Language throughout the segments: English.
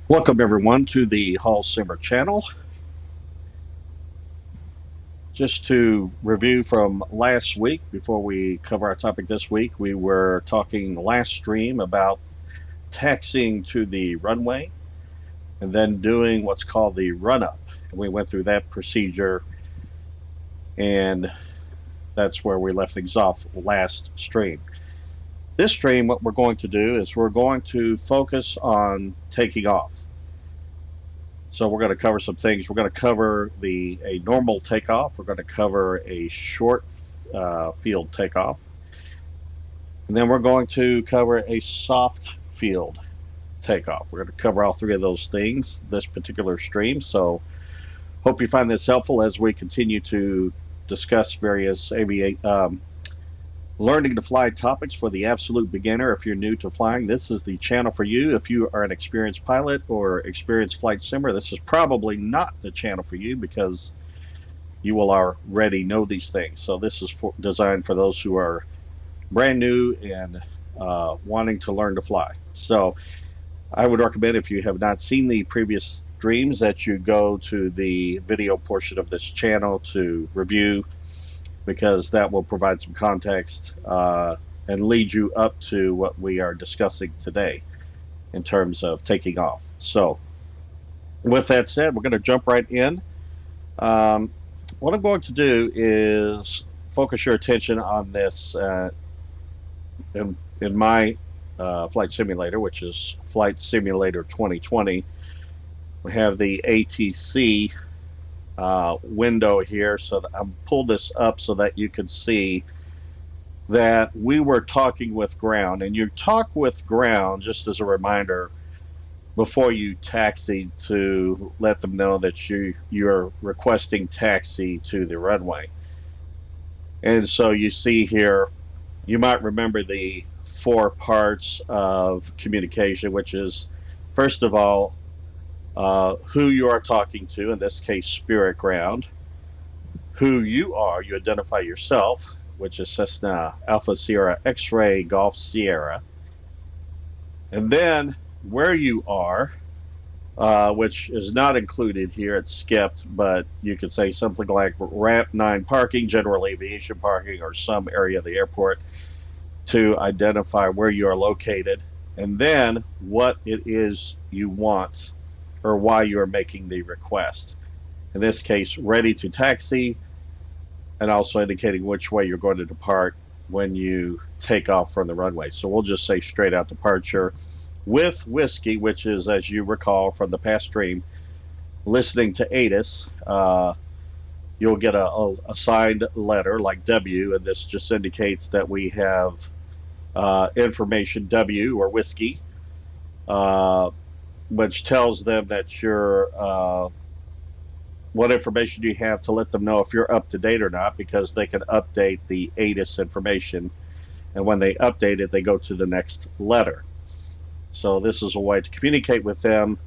Welcome everyone to the Hall Simmer channel. Just to review from last week before we cover our topic this week, we were talking last stream about taxiing to the runway and then doing what's called the run-up. And we went through that procedure, and that's where we left things off last stream. This stream, what we're going to do is we're going to focus on taking off. So we're going to cover some things. We're going to cover a normal takeoff. We're going to cover a short field takeoff. And then we're going to cover a soft field takeoff. We're going to cover all three of those things this particular stream. So hope you find this helpful as we continue to discuss various learning to fly topics for the absolute beginner. If you're new to flying, this is the channel for you. If you are an experienced pilot or experienced flight simmer, this is probably not the channel for you because you will already know these things. So this is designed for those who are brand new and wanting to learn to fly. So I would recommend, if you have not seen the previous streams, that you go to the video portion of this channel to review, because that will provide some context and lead you up to what we are discussing today in terms of taking off. So with that said, we're going to jump right in. What I'm going to do is focus your attention on this in my flight simulator, which is Flight Simulator 2020. We have the ATC window here, so that I'm pulled this up so that you can see that we were talking with ground. And you talk with ground, just as a reminder, before you taxi, to let them know that you're requesting taxi to the runway. And so you see here, you might remember the 4 parts of communication, which is, first of all, who you are talking to, in this case Spirit Ground. Who you are, you identify yourself, which is Cessna Alpha Sierra X-Ray Golf Sierra. And then where you are, which is not included here, it's skipped, but you could say something like Ramp 9 parking, general aviation parking, or some area of the airport, to identify where you are located, and then what it is you want or why you are making the request. In this case, ready to taxi, and also indicating which way you're going to depart when you take off from the runway. So we'll just say straight out departure with whiskey, which is, as you recall from the past stream, listening to ATIS, you'll get a signed letter like W, and this just indicates that we have information W, or whiskey, which tells them that you're what information you have to let them know if you're up to date or not, because they can update the ATIS information, and when they update it, they go to the next letter. So this is a way to communicate with them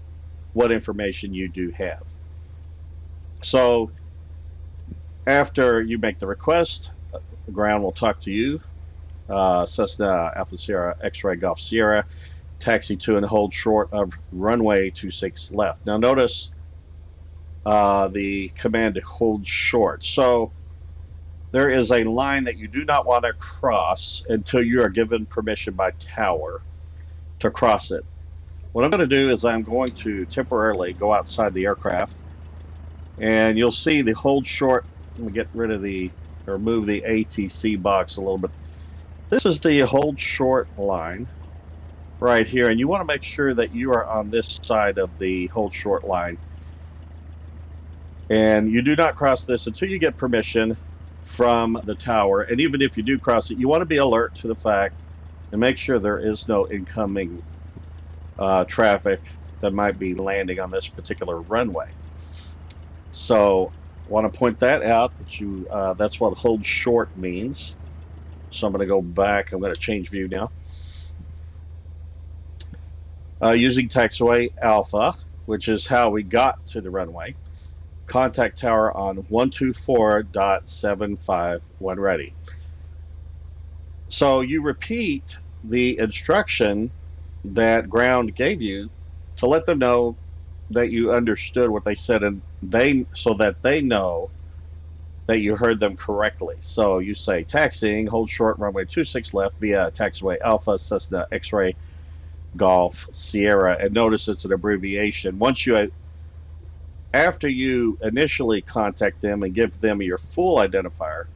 what information you do have. So after you make the request, the ground will talk to you. Cessna Alpha Sierra X-Ray Golf Sierra, taxi to and hold short of runway 26 left. Now notice the command to hold short. So there is a line that you do not want to cross until you are given permission by tower to cross it. What I'm going to do is I'm going to temporarily go outside the aircraft, and you'll see the hold short. Let me get rid of or move the ATC box a little bit. This is the hold short line right here, and you want to make sure that you are on this side of the hold short line, and you do not cross this until you get permission from the tower. And even if you do cross it, you want to be alert to the fact and make sure there is no incoming traffic that might be landing on this particular runway. So I want to point that out, that that's what hold short means. So I'm going to go back. I'm going to change view now. Using taxiway Alpha, which is how we got to the runway. Contact tower on 124.75 when ready. So you repeat the instruction that ground gave you to let them know that you understood what they said, and so that they know that you heard them correctly. So you say taxiing, hold short, runway 26 left via taxiway Alpha, Cessna, X-ray, Golf, Sierra, and notice it's an abbreviation. After you initially contact them and give them your full identifier,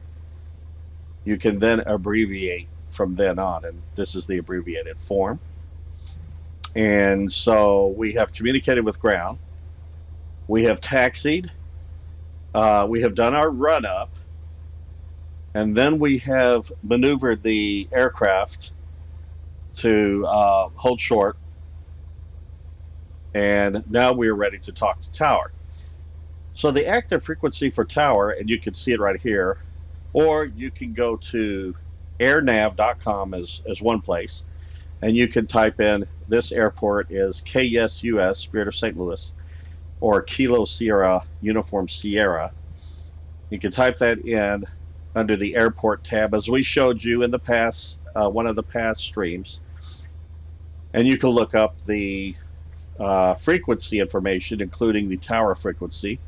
you can then abbreviate from then on, and this is the abbreviated form. And so we have communicated with ground, we have taxied, we have done our run up, and then we have maneuvered the aircraft to hold short, and now we're ready to talk to tower. So the active frequency for tower, and you can see it right here, or you can go to airnav.com as one place, and you can type in this airport is KSUS, Spirit of St. Louis, or Kilo Sierra, Uniform Sierra. You can type that in under the airport tab, as we showed you in the past, one of the past streams, and you can look up the frequency information, including the tower frequency.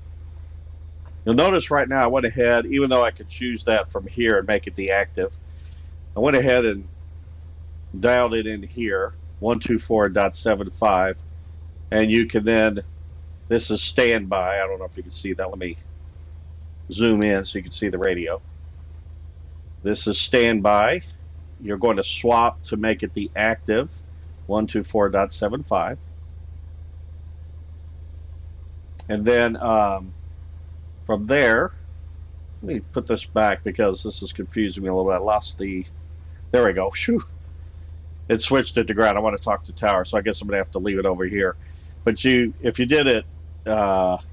You'll notice right now I went ahead, even though I could choose that from here and make it the active, I went ahead and dialed it in here, 124.75, and you can then, this is standby. I don't know if you can see that. Let me zoom in so you can see the radio. This is standby. You're going to swap to make it the active, 124.75. And then from there, let me put this back because this is confusing me a little bit. I lost there we go. Whew. It switched it to ground. I want to talk to tower, so I guess I'm going to have to leave it over here. But if you did it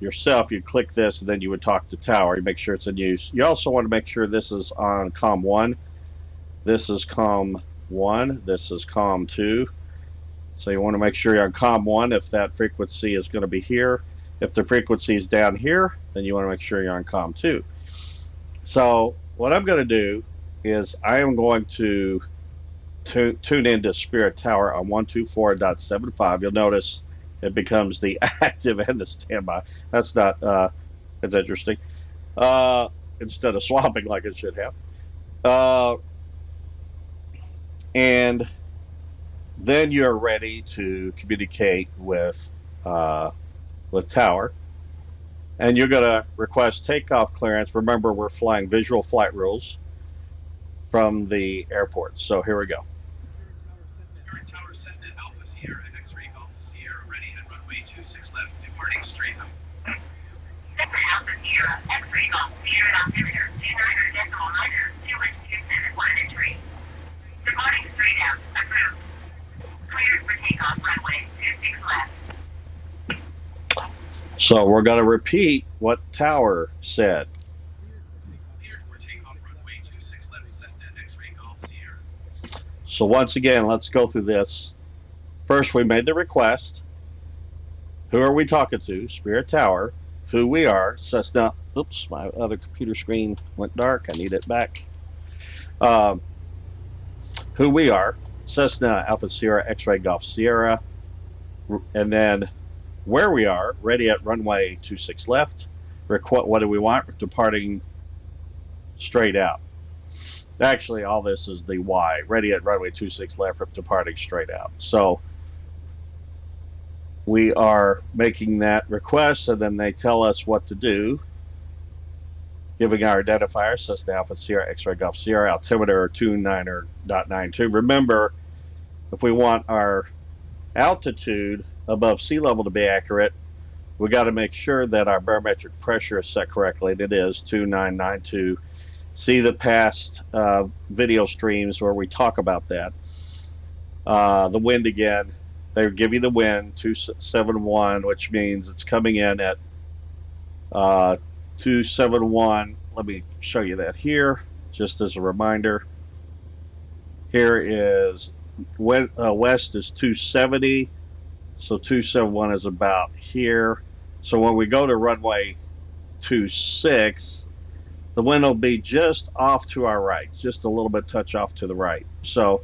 yourself, you'd click this, and then you would talk to tower. You make sure it's in use. You also want to make sure this is on COM 1. This is COM 1. This is COM 2. So you want to make sure you're on COM 1 if that frequency is going to be here. If the frequency is down here, then you want to make sure you're on COM 2. So what I'm going to do is I am going to tune into Spirit Tower on 124.75. You'll notice it becomes the active and the standby. That's not, that's interesting. Instead of swapping like it should have. And then you're ready to communicate with tower, and you're going to request takeoff clearance. Remember, we're flying visual flight rules from the airport. So here we go. Tower Cessna Alpha Sierra X-ray Golf Sierra ready at runway 26 left, departing straight up. Cessna Alpha Sierra X-ray Golf Sierra altimeter 29.9 departing straight out. Approved. Cleared for takeoff runway 26 left. So we're going to repeat what tower said. Cleared for takeoff runway 26 left, Cessna X-ray Golf Sierra. So once again, let's go through this. First, we made the request. Who are we talking to? Spirit Tower. Who we are. Cessna. Oops, my other computer screen went dark. I need it back. Who we are. Cessna Alpha Sierra X-ray Golf Sierra. And then where we are, ready at runway 26 left. What do we want? Departing straight out. Actually, all this is the Y. Ready at runway 26 left, departing straight out. So we are making that request, and then they tell us what to do, giving our identifier, Cessna Alpha Sierra X-ray Golf Sierra, altimeter 29.92. Remember, if we want our altitude above sea level to be accurate, we got to make sure that our barometric pressure is set correctly, and it is 2992. See the past video streams where we talk about that. The wind again, they give you the wind, 271, which means it's coming in at 271. Let me show you that here, just as a reminder. Here is west is 270. So 271 is about here. So when we go to runway 26, the wind will be just off to our right, just a little bit touch off to the right. So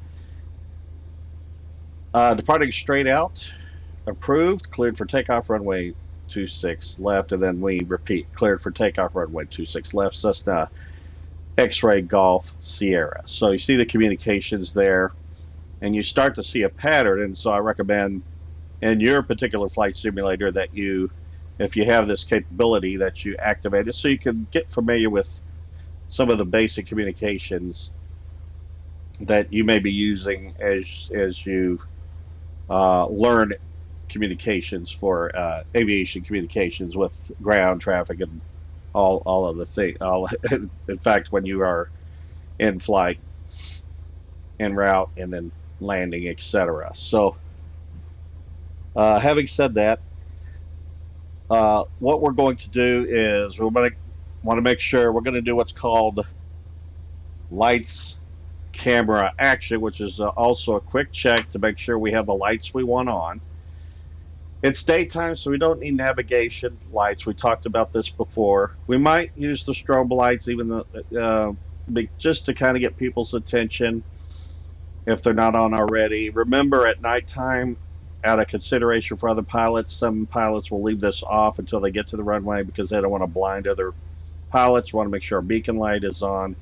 departing straight out, approved, cleared for takeoff, runway 26 left, and then we repeat, cleared for takeoff, runway 26 left, Cessna X-ray Golf Sierra. So you see the communications there, and you start to see a pattern. And so I recommend in your particular flight simulator that you, if you have this capability, that you activate it so you can get familiar with some of the basic communications that you may be using as you learn communications for aviation communications with ground traffic and all of the things. In fact, when you are in flight, en route, and then landing, etc. So, having said that, what we're going to do is we're going to want to make sure we're going to do what's called lights, camera, action, which is also a quick check to make sure we have the lights we want on. It's daytime, so we don't need navigation lights. We talked about this before. We might use the strobe lights, even though, just to kind of get people's attention if they're not on already. Remember, at nighttime, out of consideration for other pilots, some pilots will leave this off until they get to the runway because they don't want to blind other pilots. Want to make sure our beacon light is on.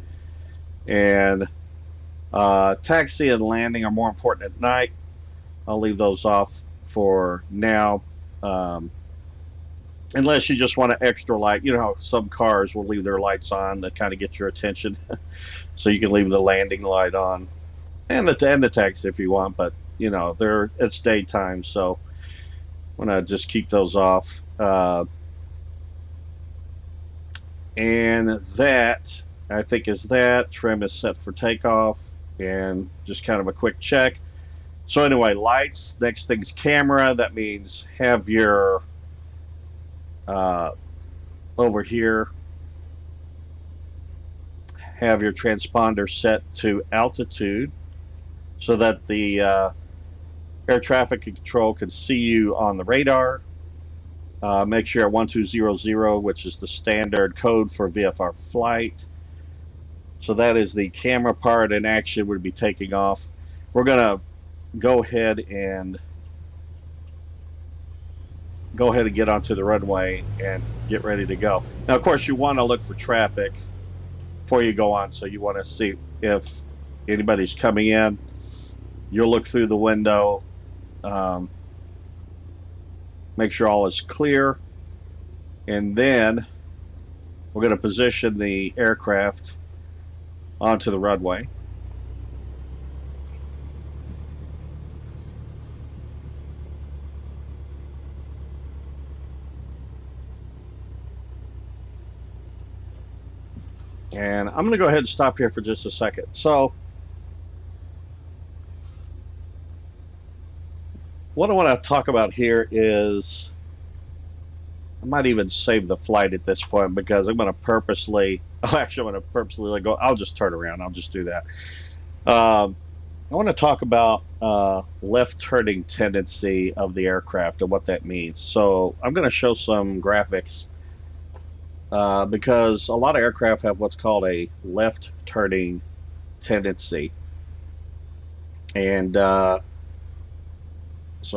And taxi and landing are more important at night. I'll leave those off for now, unless you just want an extra light. You know how some cars will leave their lights on to kind of get your attention, so you can leave the landing light on, and the taxi if you want. But you know, it's daytime, so I'm gonna just keep those off. And that, I think, is that. Trim is set for takeoff, and just kind of a quick check. So anyway, lights. Next thing's camera. That means have your over here, have your transponder set to altitude so that the air traffic control can see you on the radar. Make sure you're at 1200, which is the standard code for VFR flight. So that is the camera part, and action would be taking off. We're going to go ahead and get onto the runway and get ready to go. Now, of course, you want to look for traffic before you go on, so you want to see if anybody's coming in. You'll look through the window, make sure all is clear, and then we're going to position the aircraft onto the runway. And I'm going to go ahead and stop here for just a second. So what I want to talk about here is, I might even save the flight at this point because I'm going to purposely, go, I'll just turn around. I'll just do that. I want to talk about left turning tendency of the aircraft and what that means. So I'm going to show some graphics because a lot of aircraft have what's called a left turning tendency. And so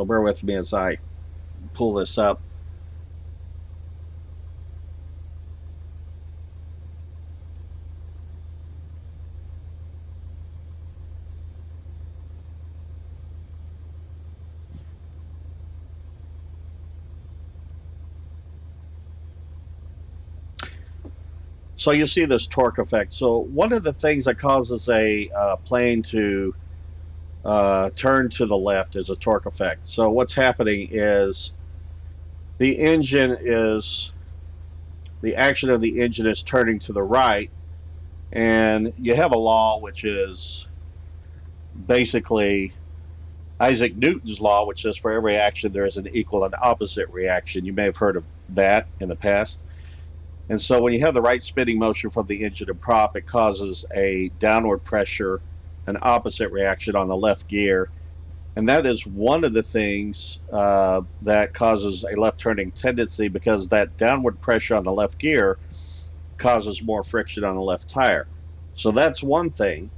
bear with me as I pull this up. So you see this torque effect. So one of the things that causes a plane to turn to the left is a torque effect. So what's happening is the action of the engine is turning to the right, and you have a law which is basically Isaac Newton's law, which says for every action there is an equal and opposite reaction. You may have heard of that in the past. And so when you have the right spinning motion from the engine and prop, it causes a downward pressure, an opposite reaction on the left gear. And that is one of the things that causes a left turning tendency, because that downward pressure on the left gear causes more friction on the left tire. So that's one thing.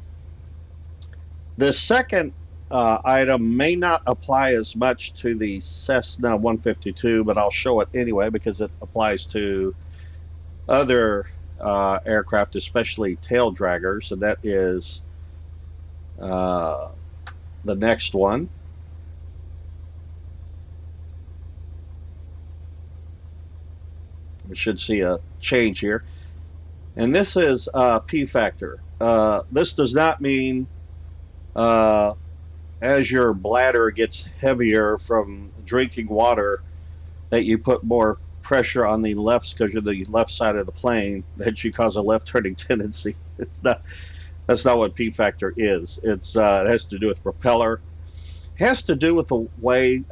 The second item may not apply as much to the Cessna 152, but I'll show it anyway because it applies to other aircraft, especially tail draggers, and that is the next one. We should see a change here. And this is P factor. This does not mean as your bladder gets heavier from drinking water that you put more pressure on the left because you're the left side of the plane that you cause a left turning tendency. It's not. That's not what P factor is. It has to do with propeller. It has to do with the way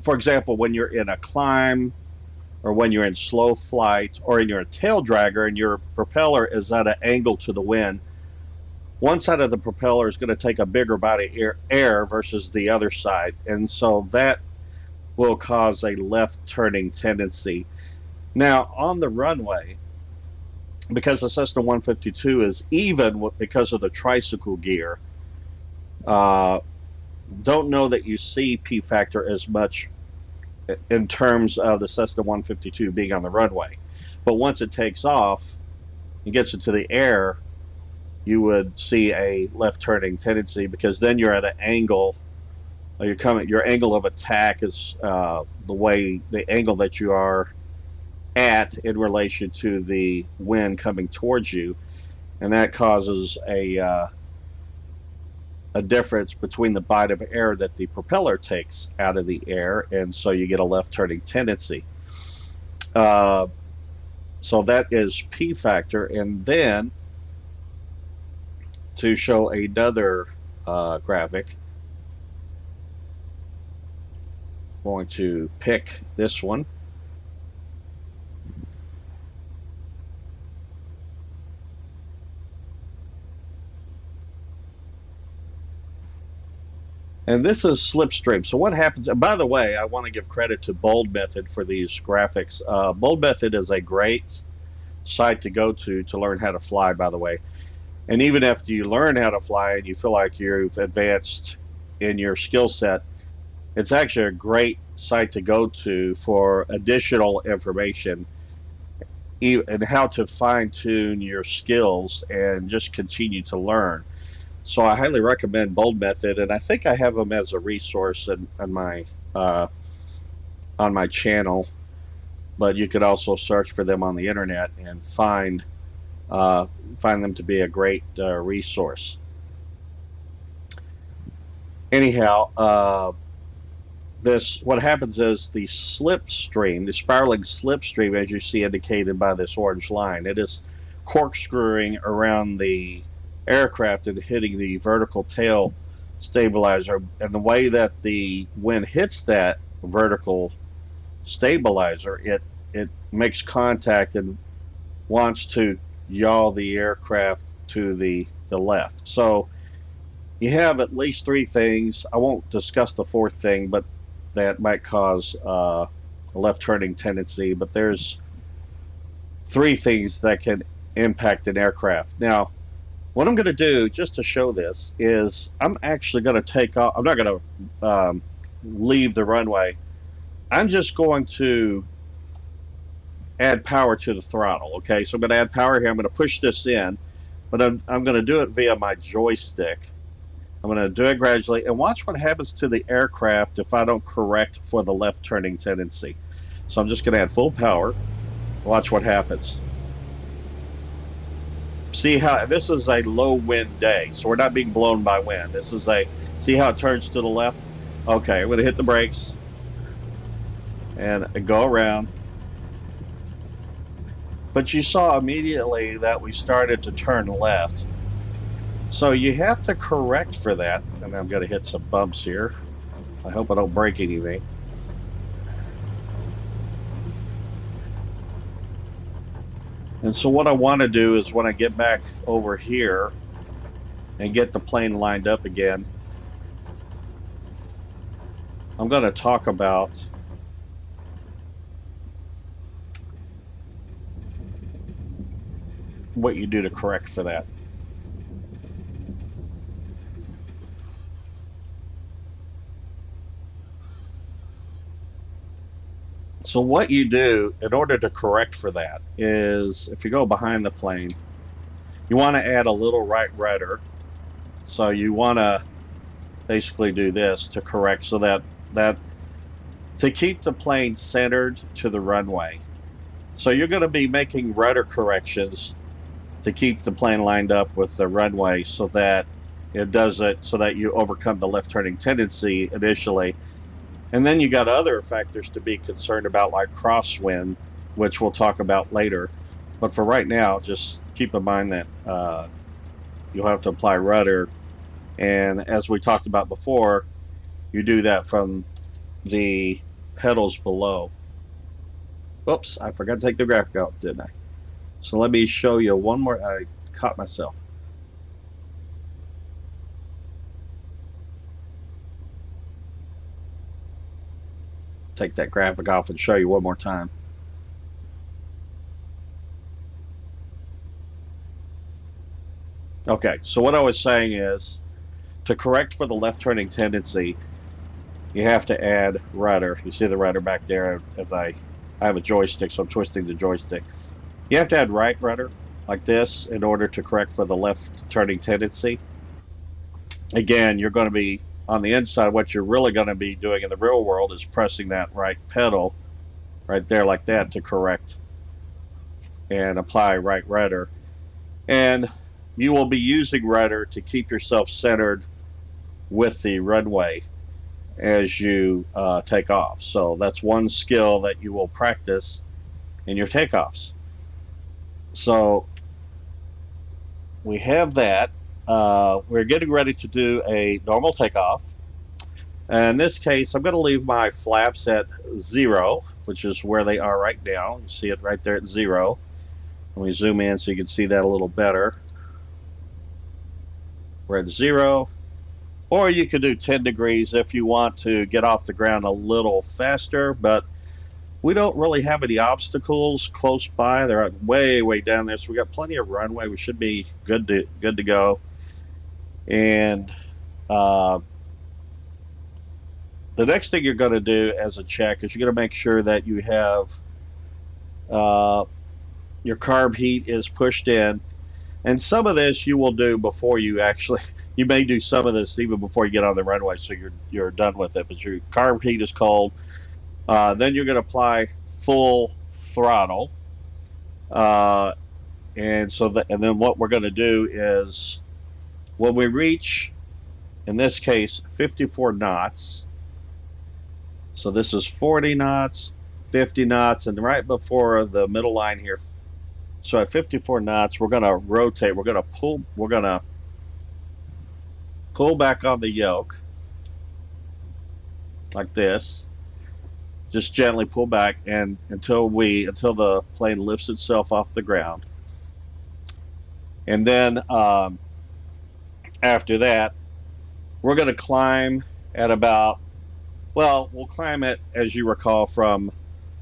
for example, when you're in a climb or when you're in slow flight or in your tail dragger and your propeller is at an angle to the wind, one side of the propeller is going to take a bigger body air versus the other side. And so that will cause a left turning tendency. Now, on the runway, because the Cessna 152 is even because of the tricycle gear, don't know that you see P factor as much in terms of the Cessna 152 being on the runway. But once it takes off and gets into the air, you would see a left turning tendency because then you're at an angle. Your angle of attack is the angle that you are at in relation to the wind coming towards you, and that causes a difference between the bite of air that the propeller takes out of the air, and so you get a left turning tendency. So that is P factor. And then to show another graphic, I'm going to pick this one. And this is slipstream. So what happens, and by the way, I want to give credit to Bold Method for these graphics. Bold Method is a great site to go to learn how to fly, by the way. And even after you learn how to fly and you feel like you've advanced in your skill set, it's actually a great site to go to for additional information and how to fine-tune your skills and just continue to learn. So I highly recommend Bold Method, and I think I have them as a resource on my channel. But you could also search for them on the internet and find them to be a great resource. Anyhow, what happens is the slipstream, the spiraling slipstream, as you see indicated by this orange line, it is corkscrewing around the aircraft and hitting the vertical tail stabilizer, and the way that the wind hits that vertical stabilizer, it makes contact and wants to yaw the aircraft to the left. So you have at least three things. I won't discuss the fourth thing, but that might cause a left turning tendency, but there's three things that can impact an aircraft. Now, what I'm going to do, just to show this, is I'm actually going to take off. I'm not going to leave the runway. I'm just going to add power to the throttle. Okay, so I'm going to add power here. I'm going to push this in, but I'm going to do it via my joystick. I'm going to do it gradually, and watch what happens to the aircraft if I don't correct for the left turning tendency. So I'm just going to add full power. Watch what happens. See how this is a low wind day, so we're not being blown by wind. See how it turns to the left? Okay, I'm going to hit the brakes and go around. But you saw immediately that we started to turn left. So you have to correct for that. And I'm going to hit some bumps here. I hope I don't break anything. And so what I want to do is when I get back over here and get the plane lined up again, I'm going to talk about what you do to correct for that. So what you do in order to correct for that is, if you go behind the plane, you want to add a little right rudder. So you want to basically do this to correct, so that to keep the plane centered to the runway. So you're going to be making rudder corrections to keep the plane lined up with the runway, so that it does it, so that you overcome the left turning tendency initially. And then you got other factors to be concerned about, like crosswind, which we'll talk about later. But for right now, just keep in mind that you'll have to apply rudder. And as we talked about before, you do that from the pedals below. Oops, I forgot to take the graphic out, didn't I? So let me show you one more. I caught myself. Take that graphic off and show you one more time. Okay, so what I was saying is, to correct for the left turning tendency, you have to add rudder. You see the rudder back there as I have a joystick, so I'm twisting the joystick. You have to add right rudder like this in order to correct for the left turning tendency. Again, you're going to be on the inside. What you're really going to be doing in the real world is pressing that right pedal right there like that to correct and apply right rudder. And you will be using rudder to keep yourself centered with the runway as you take off. So that's one skill that you will practice in your takeoffs. So we have that. We're getting ready to do a normal takeoff. In this case, I'm going to leave my flaps at 0, which is where they are right now. You see it right there at 0. Let me zoom in so you can see that a little better. We're at 0. Or you could do 10 degrees if you want to get off the ground a little faster, but we don't really have any obstacles close by. They're way, way down there, so we got plenty of runway. We should be good to go. And the next thing you're going to do as a check is you're going to make sure that you have your carb heat is pushed in. And some of this you will do before you actually, you may do some of this even before you get on the runway, so you're done with it. But your carb heat is cold. Then you're going to apply full throttle. And then what we're going to do is, when we reach, in this case, 54 knots, so this is 40 knots, 50 knots, and right before the middle line here, so at 54 knots, we're going to rotate. We're going to pull back on the yoke like this. Just gently pull back and until the plane lifts itself off the ground. And then after that, we're going to climb at about, well, we'll climb it, as you recall from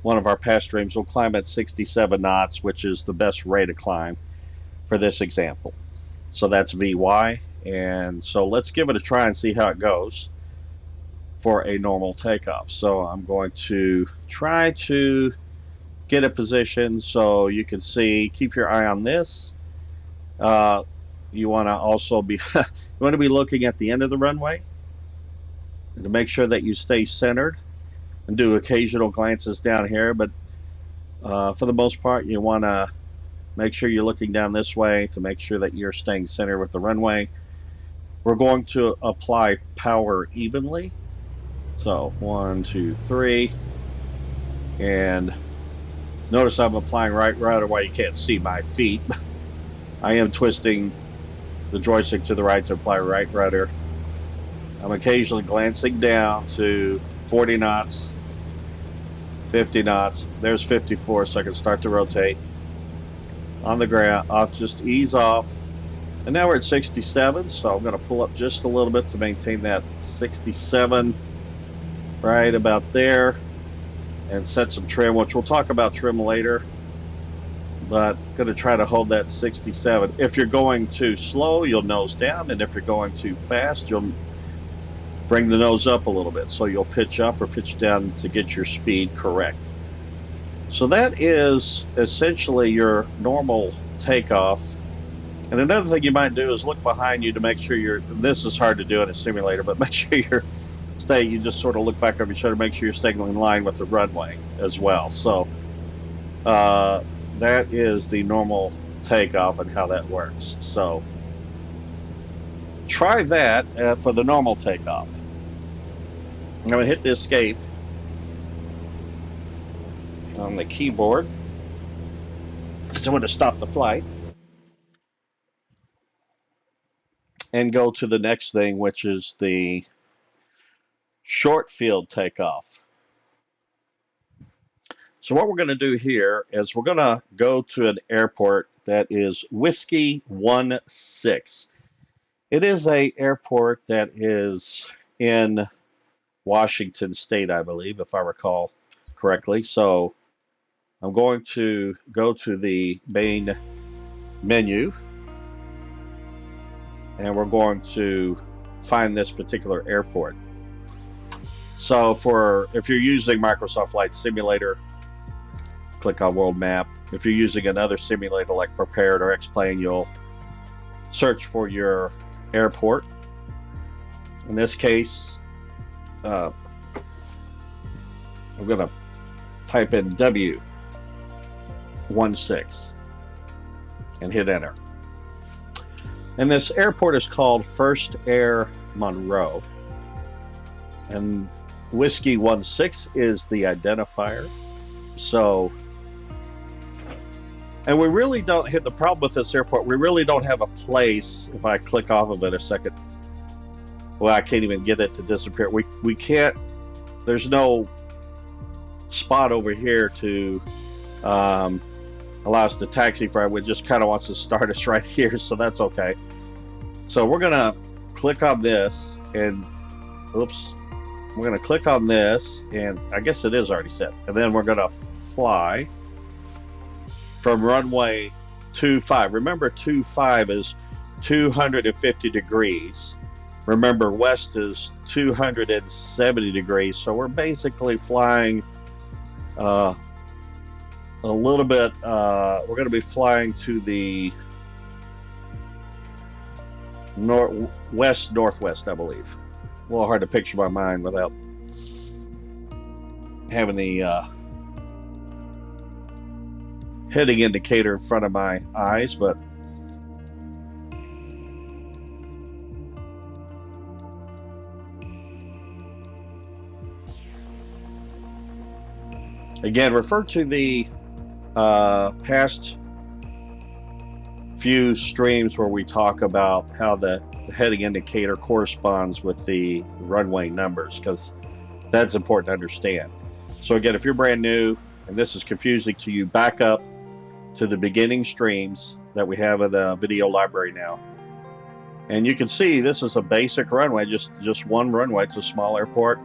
one of our past streams, we'll climb at 67 knots, which is the best rate of climb for this example. So that's VY. And so let's give it a try and see how it goes for a normal takeoff. So I'm going to try to get a position so you can see, keep your eye on this. You want to also be you want to be looking at the end of the runway to make sure that you stay centered, and do occasional glances down here, but for the most part you want to make sure you're looking down this way to make sure that you're staying centered with the runway. We're going to apply power evenly. So 1, 2, 3, and notice I'm applying right away. You can't see my feet. I am twisting the joystick to the right to apply right rudder. I'm occasionally glancing down to 40 knots, 50 knots. There's 54, so I can start to rotate on the ground. I'll just ease off. And now we're at 67, so I'm going to pull up just a little bit to maintain that 67 right about there, and set some trim, which we'll talk about trim later. but going to try to hold that 67. If you're going too slow, you'll nose down, and if you're going too fast, you'll bring the nose up a little bit. So you'll pitch up or pitch down to get your speed correct. So that is essentially your normal takeoff. And another thing you might do is look behind you to make sure this is hard to do in a simulator, but make sure you just sort of look back over your shoulder, make sure you're staying in line with the runway as well. So that is the normal takeoff and how that works. So try that for the normal takeoff. I'm going to hit the escape on the keyboard because I want to stop the flight and go to the next thing, which is the short field takeoff. So what we're going to do here is we're going to go to an airport that is Whiskey 16. It is an airport that is in Washington State, I believe, if I recall correctly. So I'm going to go to the main menu, and we're going to find this particular airport. So if you're using Microsoft Flight Simulator, click on World Map. If you're using another simulator like Prepared or X-Plane, you'll search for your airport. In this case, I'm going to type in W16 and hit enter. And this airport is called First Air Monroe. And Whiskey 16 is the identifier. So, and we really don't hit the problem with this airport. We really don't have a place. If I click off of it a second, well, I can't even get it to disappear. We can't, there's no spot over here to allow us to taxi for. It just kind of wants to start us right here, so that's okay. So we're gonna click on this and we're going to click on this, and I guess it is already set. And then we're going to fly from runway 25. Remember, 25 is 250 degrees. Remember, west is 270 degrees. So we're basically flying a little bit. We're going to be flying to the northwest, I believe. A little hard to picture my mind without having the heading indicator in front of my eyes, but again, refer to the past few streams where we talk about how the heading indicator corresponds with the runway numbers, because that's important to understand. So again, if you're brand new and this is confusing to you, back up to the beginning streams that we have in the video library now, and you can see this is a basic runway, just one runway. It's a small airport,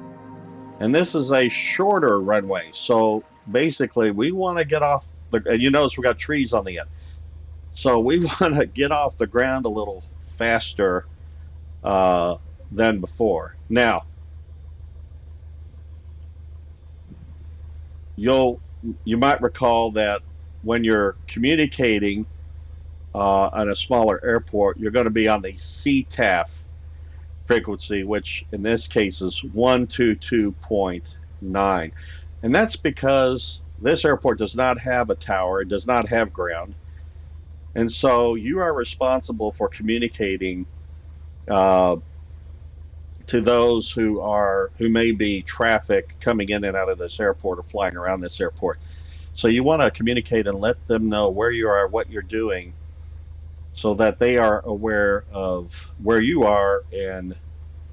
and this is a shorter runway. So basically we want to get off and you notice we got trees on the end, so we want to get off the ground a little faster than before. Now, you might recall that when you're communicating on a smaller airport, you're going to be on the CTAF frequency, which in this case is 122.9. And that's because this airport does not have a tower, it does not have ground. And so you are responsible for communicating to those who may be traffic coming in and out of this airport or flying around this airport. So you want to communicate and let them know where you are, what you're doing, so that they are aware of where you are, and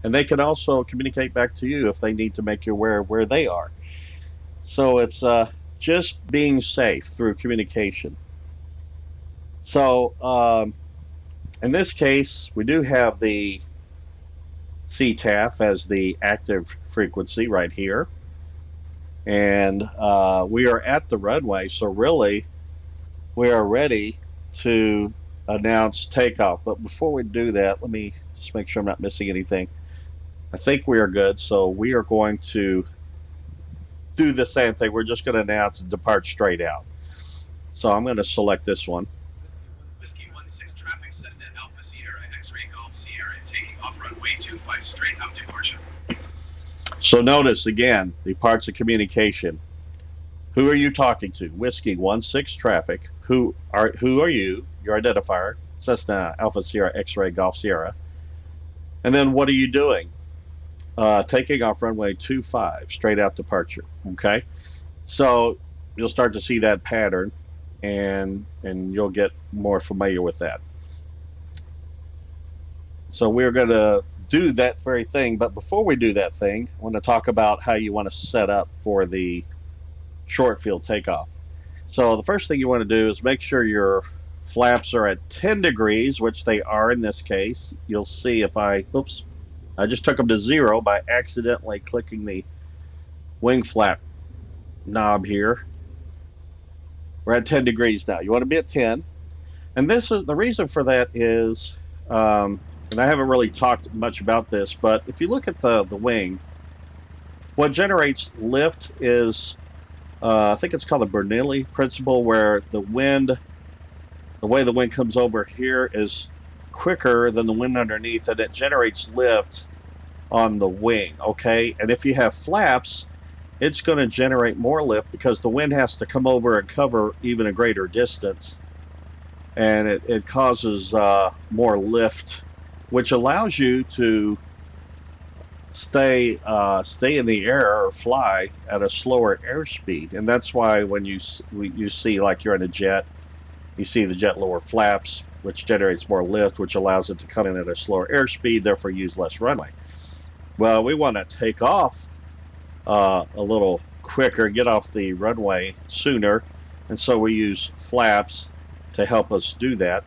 they can also communicate back to you if they need to make you aware of where they are. So it's just being safe through communication. So in this case, we do have the CTAF as the active frequency right here. And we are at the runway, so really we are ready to announce takeoff. But before we do that, let me just make sure I'm not missing anything. I think we are good. So we are going to do the same thing. We're just going to announce and depart straight out. So I'm going to select this one. Whiskey 16 traffic Cessna Alpha Sierra X-Ray Golf Sierra taking off runway 25 straight out departure. So notice again the parts of communication. Who are you talking to? Whiskey 16 traffic. Who are you? Your identifier. Cessna Alpha Sierra X-Ray Golf Sierra. And then what are you doing? Taking off runway 25 straight out departure. Okay. So you'll start to see that pattern, and you'll get more familiar with that. So we're going to do that very thing. But before we do that thing, I want to talk about how you want to set up for the short field takeoff. So the first thing you want to do is make sure your flaps are at 10 degrees, which they are in this case. You'll see if I just took them to 0 by accidentally clicking the wing flap knob here. We're at 10 degrees now. You want to be at 10. And this is the reason for that is, and I haven't really talked much about this, but if you look at the wing, what generates lift is, I think it's called the Bernoulli principle, where the way the wind comes over here is quicker than the wind underneath, and it generates lift on the wing, okay? And if you have flaps, it's going to generate more lift because the wind has to come over and cover even a greater distance, and it causes more lift, which allows you to stay in the air or fly at a slower airspeed. And that's why when you see, like, you're in a jet, you see the jet lower flaps, which generates more lift, which allows it to come in at a slower airspeed, therefore use less runway. Well, we want to take off a little quicker, get off the runway sooner, and so we use flaps to help us do that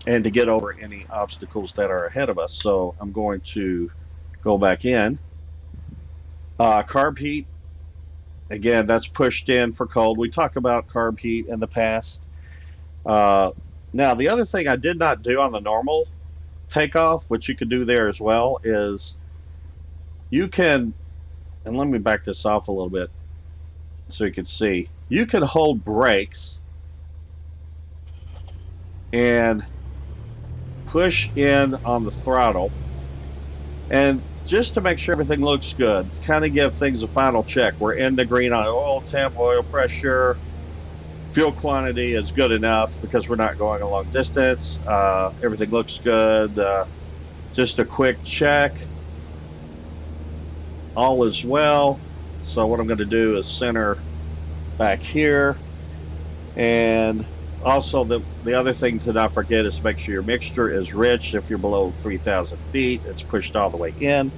and to get over any obstacles that are ahead of us. So I'm going to go back in. Carb heat, again, that's pushed in for cold. We talked about carb heat in the past. Now, the other thing I did not do on the normal takeoff, which you can do there as well, is you can, and let me back this off a little bit so you can see, you can hold brakes and push in on the throttle, and just to make sure everything looks good, kind of give things a final check. We're in the green on oil temp, oil pressure, fuel quantity is good enough because we're not going a long distance. Everything looks good. Just a quick check. All is well. So what I'm going to do is center back here. And also the other thing to not forget is to make sure your mixture is rich. If you're below 3,000 feet, it's pushed all the way in.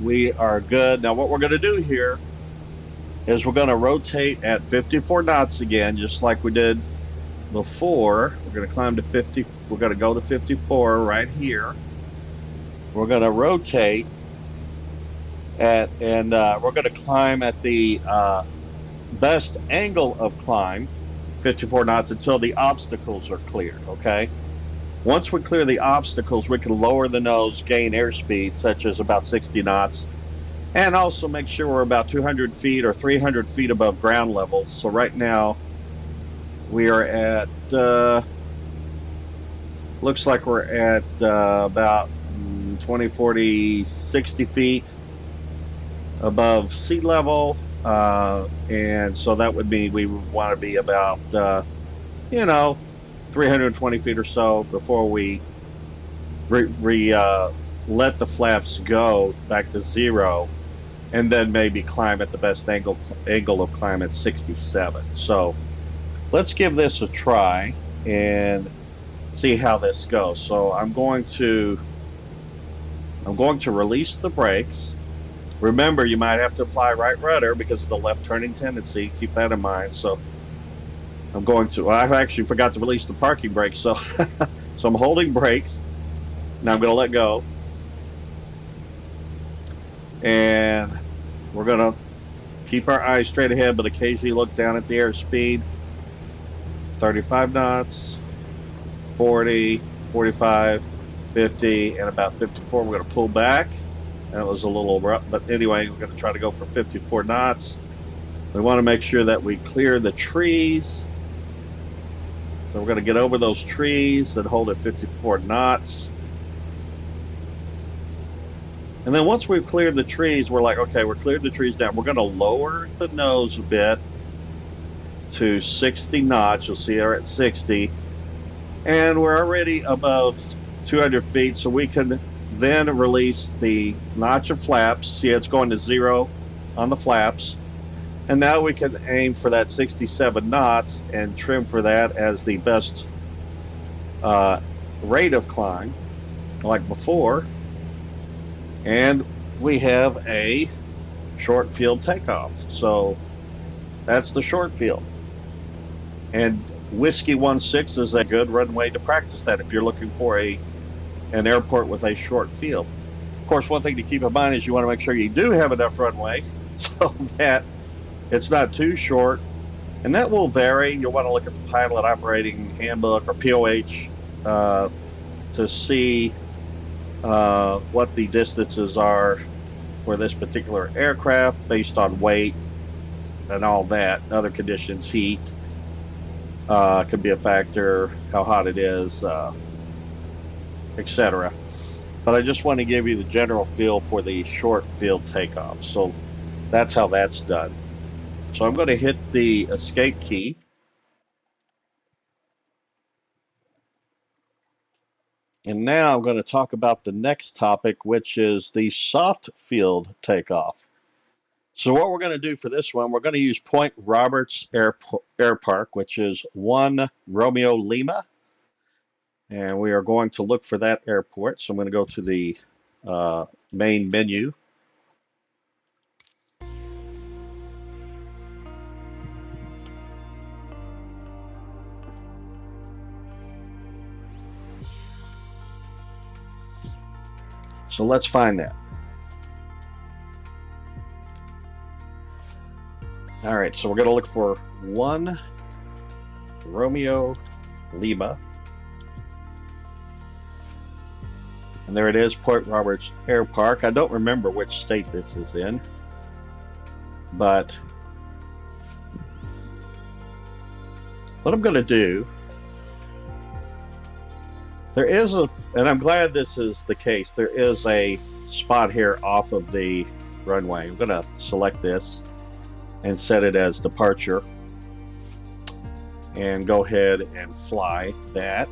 We are good. Now what we're going to do here is we're going to rotate at 54 knots again, just like we did before. We're going to climb to 50. We're going to go to 54 right here. We're going to rotate and we're going to climb at the best angle of climb, 54 knots, until the obstacles are cleared, okay? Once we clear the obstacles, we can lower the nose, gain airspeed, such as about 60 knots, and also make sure we're about 200 feet or 300 feet above ground level. So right now, we are at, looks like we're at about 20, 40, 60 feet above sea level. And so that would mean we would want to be about, 320 feet or so before we let the flaps go back to 0, and then maybe climb at the best angle of climb at 67. So let's give this a try and see how this goes. So I'm going to release the brakes. Remember, you might have to apply right rudder because of the left turning tendency. Keep that in mind. So I actually forgot to release the parking brakes. So I'm holding brakes. Now I'm going to let go. And we're going to Keep our eyes straight ahead, but occasionally look down at the airspeed. 35 knots, 40, 45, 50, and about 54. We're going to pull back. That was a little abrupt, but anyway, we're going to try to go for 54 knots. We want to make sure that we clear the trees. So we're going to get over those trees and hold at 54 knots. And then once we've cleared the trees, we're like, okay, we're cleared the trees down. We're going to lower the nose a bit to 60 knots. You'll see we're at 60. And we're already above 200 feet, so we can then release the notch of flaps. See, it's going to 0 on the flaps. And now we can aim for that 67 knots and trim for that as the best rate of climb, like before. And we have a short field takeoff. So that's the short field. And Whiskey 16 is a good runway to practice that if you're looking for an airport with a short field. Of course, one thing to keep in mind is you want to make sure you do have enough runway so that it's not too short. And that will vary. You'll want to look at the pilot operating handbook or POH to see what the distances are for this particular aircraft based on weight and all that. Other conditions, heat could be a factor, how hot it is, etc. But I just want to give you the general feel for the short field takeoff. So that's how that's done. So I'm going to hit the escape key. And now I'm going to talk about the next topic, which is the soft field takeoff. So what we're going to do for this one, we're going to use Point Roberts Air Park, which is 1 Romeo Lima. And we are going to look for that airport. So I'm going to go to the main menu. So let's find that. All right, so we're going to look for 1 Romeo Lima. And there it is, Point Roberts Air Park. I don't remember which state this is in, but what I'm going to do, there is and I'm glad this is the case, there is a spot here off of the runway. I'm going to select this and set it as departure and go ahead and fly that.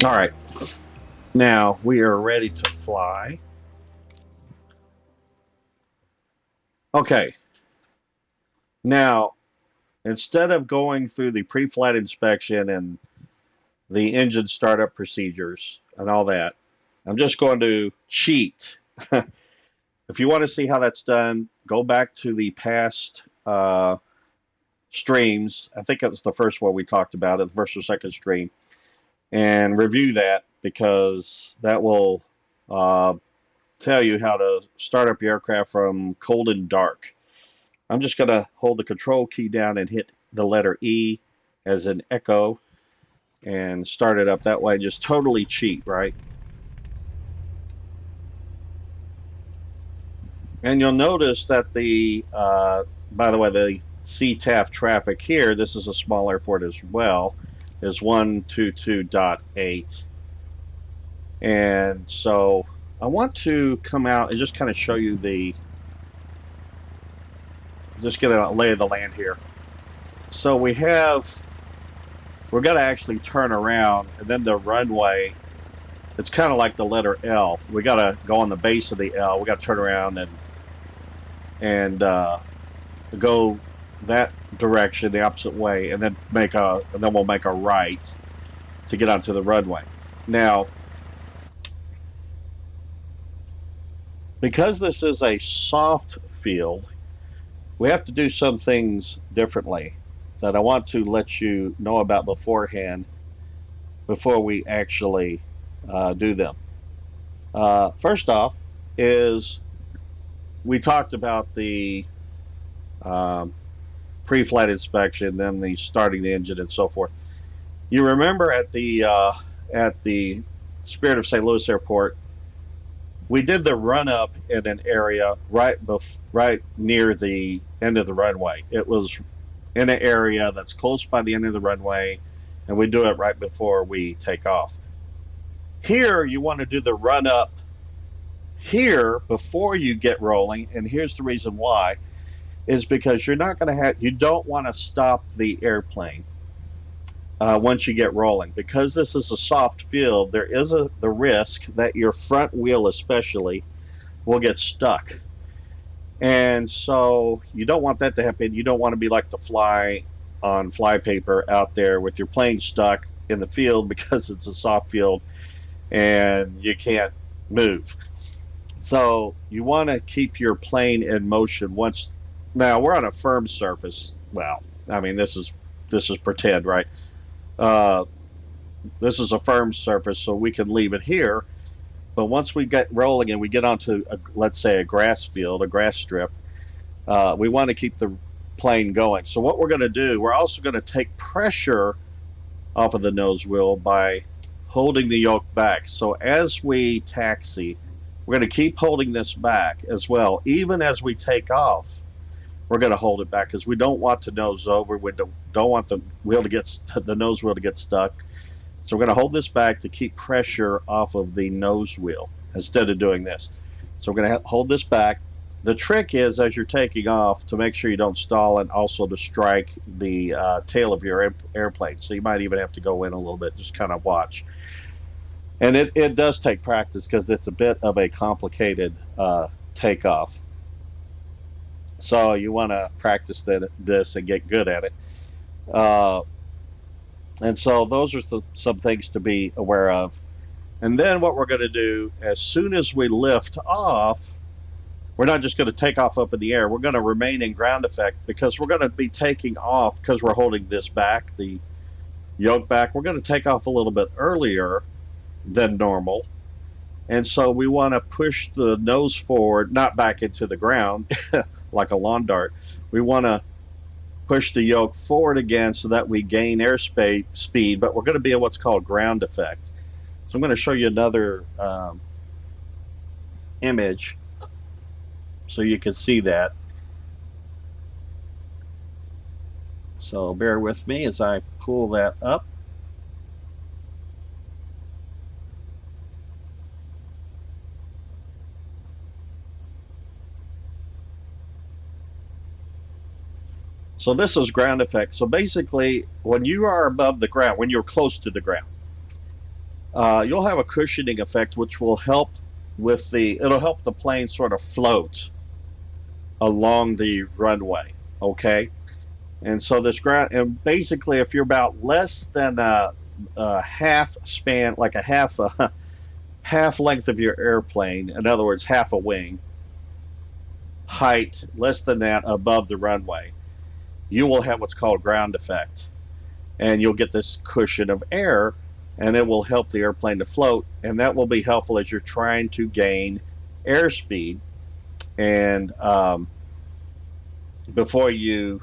All right, now we are ready to fly. Okay, now instead of going through the pre-flight inspection and the engine startup procedures and all that, I'm just going to cheat. If you want to see how that's done, go back to the past streams. I think it was the first one we talked about, the first or second stream. And review that, because that will tell you how to start up your aircraft from cold and dark. I'm just going to hold the control key down and hit the letter E as in echo and start it up that way. Just totally cheat, right? And you'll notice that the, by the way, the CTAF traffic here, this is a small airport as well, is 122.8. And so I want to come out and just kind of show you just get a lay of the land here. So we're going to actually turn around, and then the runway, it's kind of like the letter L. We got to go on the base of the L. We got to turn around and go that direction, the opposite way, and then we'll make a right to get onto the runway. Now, because this is a soft field, we have to do some things differently that I want to let you know about beforehand before we actually do them. First off, is we talked about the um, pre-flight inspection, then the starting the engine, and so forth. You remember at the Spirit of St. Louis Airport, we did the run up in an area right near the end of the runway. It was in an area that's close by the end of the runway, and we do it right before we take off. Here, you want to do the run up here before you get rolling, and here's the reason why: is because you don't want to stop the airplane once you get rolling. Because this is a soft field, there is the risk that your front wheel especially will get stuck. And so you don't want that to happen. You don't want to be like the fly on flypaper out there with your plane stuck in the field because it's a soft field and you can't move. So you want to keep your plane in motion once. Now we're on a firm surface. Well, I mean, this is pretend, right? Uh, this is a firm surface, so we can leave it here. But once we get rolling and we get onto, let's say, a grass field, a grass strip, we want to keep the plane going. So what we're going to do, we're also going to take pressure off of the nose wheel by holding the yoke back. So as we taxi, we're going to keep holding this back as well. Even as we take off, we're going to hold it back because we don't want to nose over. We don't want the nose wheel to get stuck. So we're going to hold this back to keep pressure off of the nose wheel instead of doing this. So we're going to hold this back. The trick is, as you're taking off, to make sure you don't stall and also to strike the tail of your airplane. So you might even have to go in a little bit, just kind of watch. And it does take practice because it's a bit of a complicated takeoff. So you want to practice this and get good at it. And so those are some things to be aware of. And then what we're going to do, as soon as we lift off, we're not just going to take off up in the air. We're going to remain in ground effect because we're going to be taking off because we're holding this back, the yoke back. We're going to take off a little bit earlier than normal. And so we want to push the nose forward, not back into the ground like a lawn dart. We want to push the yoke forward again so that we gain airspace speed, but we're going to be in what's called ground effect. So I'm going to show you another image so you can see that. So bear with me as I pull that up. So this is ground effect. So basically, when you are above the ground, when you're close to the ground, you'll have a cushioning effect, which will help it'll help the plane sort of float along the runway. Okay, and so this ground, and basically, if you're about less than a half span, like a half length of your airplane, in other words, half a wing height, less than that above the runway, you will have what's called ground effect, and you'll get this cushion of air, and it will help the airplane to float, and that will be helpful as you're trying to gain airspeed and before you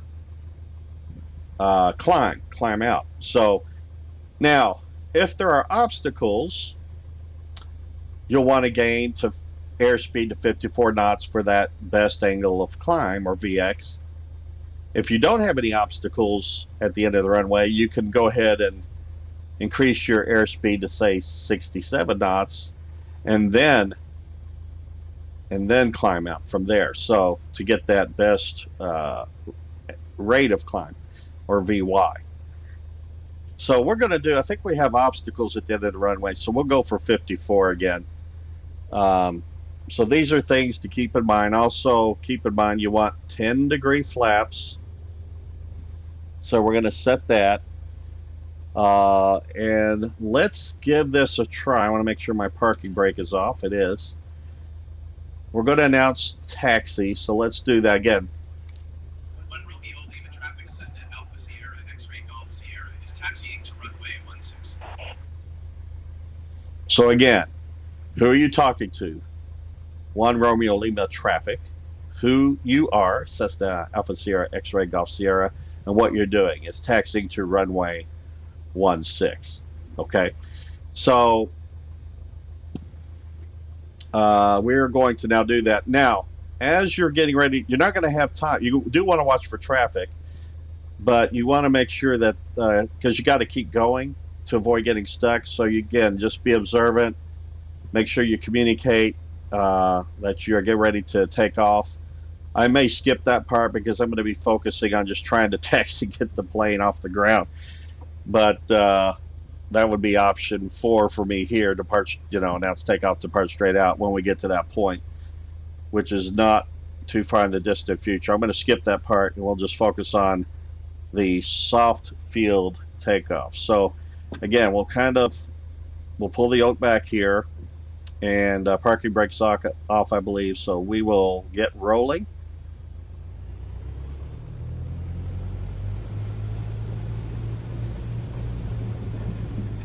climb out. So now, if there are obstacles, you'll want to gain to airspeed to 54 knots for that best angle of climb, or VX. If you don't have any obstacles at the end of the runway, you can go ahead and increase your airspeed to, say, 67 knots and then climb out from there. So to get that best rate of climb, or VY. So we're going to do, I think we have obstacles at the end of the runway, so we'll go for 54 again. So these are things to keep in mind. Also, keep in mind you want 10-degree flaps So we're going to set that. And let's give this a try. I want to make sure my parking brake is off. It is. We're going to announce taxi, so let's do that again. 1 Romeo Lima traffic Cessna Alpha Sierra X-Ray Golf Sierra is taxiing to runway 16. So again, who are you talking to? 1 Romeo Lima traffic, who you are, Cessna Alpha Sierra X-Ray Golf Sierra, and what you're doing is taxiing to runway 16. Okay, so we're going to now do that. Now, as you're getting ready, you're not going to have time. You do want to watch for traffic, but you want to make sure that because you got to keep going to avoid getting stuck. So you, again, just be observant. Make sure you communicate that you're getting ready to take off. I may skip that part because I'm going to be focusing on just trying to taxi get the plane off the ground. But that would be option 4 for me here. Depart, announce takeoff, depart straight out when we get to that point, which is not too far in the distant future. I'm going to skip that part and we'll just focus on the soft field takeoff. So again, we'll pull the yoke back here, and parking brakes off, I believe. So we will get rolling.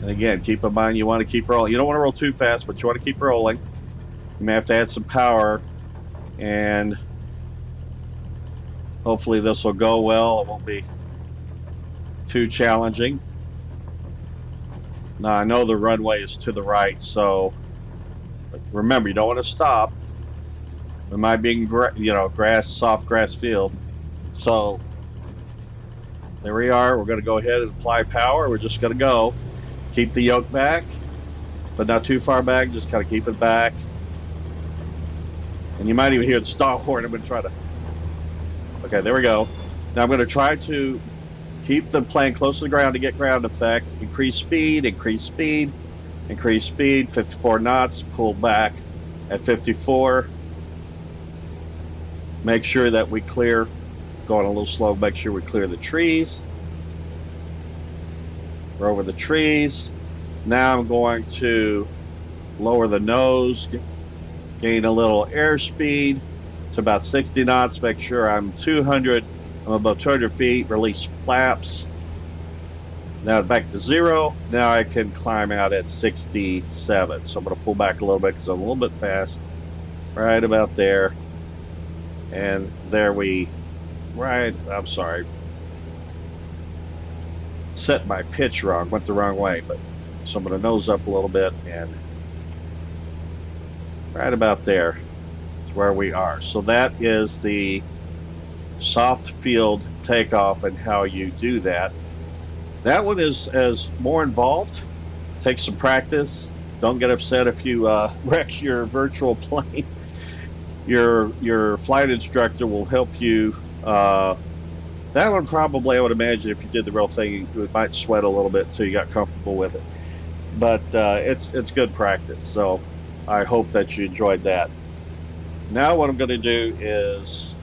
And again, keep in mind you want to keep rolling. You don't want to roll too fast, but you want to keep rolling. You may have to add some power, and hopefully this will go well. It won't be too challenging. Now I know the runway is to the right, so remember you don't want to stop. It might be grass, soft grass field. So there we are. We're going to go ahead and apply power. We're just going to go. Keep the yoke back, but not too far back. Just kind of keep it back. And you might even hear the stop horn. I'm going to try to. Okay, there we go. Now I'm going to try to keep the plane close to the ground to get ground effect. Increase speed, increase speed, increase speed. 54 knots. Pull back at 54. Make sure that we clear. Going a little slow. Make sure we clear the trees. We're over the trees. Now I'm going to lower the nose, gain a little airspeed to about 60 knots. Make sure I'm above 200 feet. Release flaps. Now back to 0. Now I can climb out at 67. So I'm going to pull back a little bit because I'm a little bit fast. Right about there. And there I'm sorry. Set my pitch wrong, went the wrong way, but so I'm going to nose up a little bit, and right about there is where we are. So that is the soft field takeoff and how you do that. That one is more involved. Take some practice. Don't get upset if you wreck your virtual plane. Your flight instructor will help you. That one probably, I would imagine, if you did the real thing, you might sweat a little bit until you got comfortable with it. But it's good practice. So I hope that you enjoyed that. Now what I'm going to do is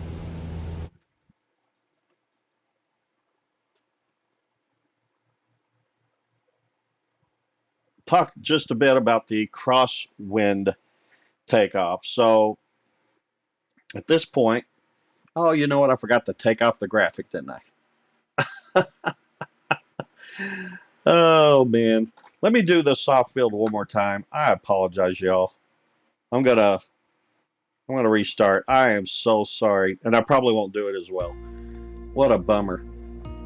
talk just a bit about the crosswind takeoff. So at this point, oh, you know what? I forgot to take off the graphic, didn't I? Oh, man. Let me do the soft field one more time. I apologize, y'all. I'm gonna restart. I am so sorry. And I probably won't do it as well. What a bummer.